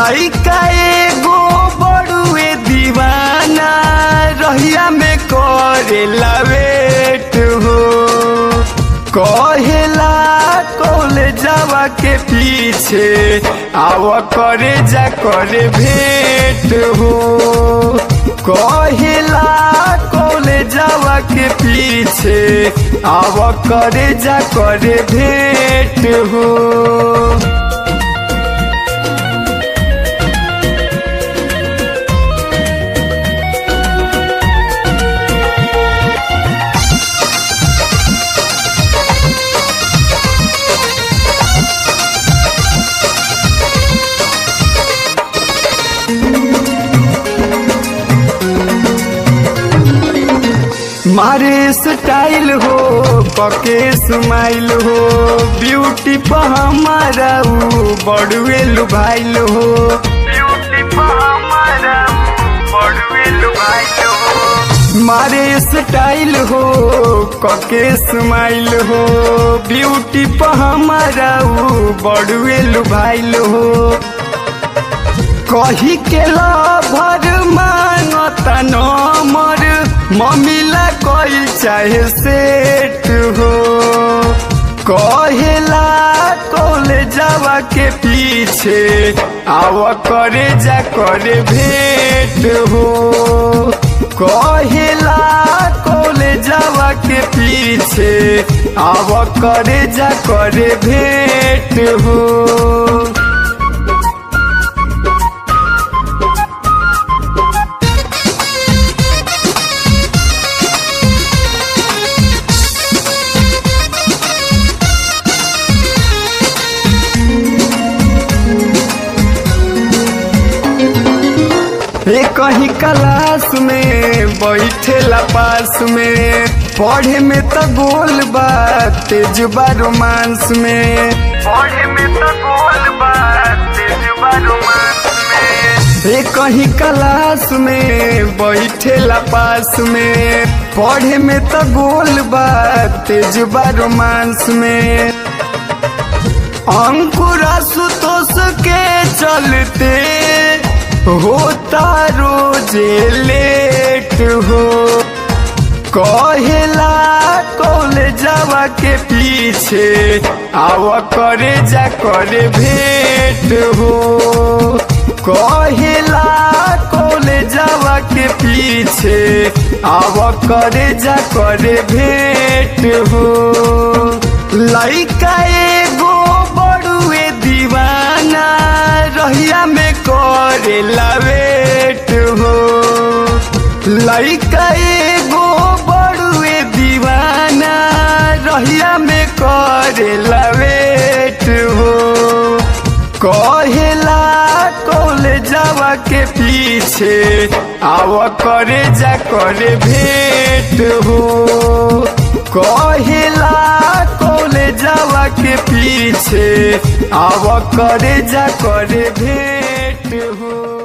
लइका एगो बड़ुए दीवाना रहिया में करेला वेट हो, कहेला कॉलेजवा के पीछे आव करे जा करे भेंट हो, कहेला कॉलेजवा के पीछे आव करे जा करे भेंट हो। मारे स्टाइल हो पके स्माइल हो, ब्यूटी पर हमारा बड़ुए लुभाइल हो, ब्यूटी पर हमारा बड़ुए लुभाइल हो। मारे स्टाइल हो पके स्माइल हो, ब्यूटी पर हमारा बड़ुए लुभाइल हो, कही के लभर मांगता नंबर मम्मीला कोई चाहे सेट हो, कहेला कॉलेजवा के पीछे आव करे जा करे भेंट हो, कहेला कॉलेजवा के पीछे आव करे जा करे भेंट हो। कहीं क्लास में बैठेला पास में, पढ़े में तो गोल बा तेज बा रोमांस में, पढ़े में तो गोल बा तेज बा रोमांस में। कहीं क्लास में बैठेला पास में, पढ़े में तो गोल बा तेज बा रोमांस में। अंकुर आशुतोष के चलते होता रोजे लेट हो, कहेला कॉलेजवा के पीछे आव करे जा करे भेंट हो, कहेला कॉलेजवा के पीछे आव करे जा करे भेंट हो। लइका एगो बड़ुए दीवाना रहिया में करेला वेट हो, लइका एगो बड़ुए दीवाना रहिया में करेला वेट हो, कहेला कॉलेजवा के पीछे आव करे जा करे भेंट हो, कहेला कॉलेजवा के पीछे आव करे जा करे भेंट हो।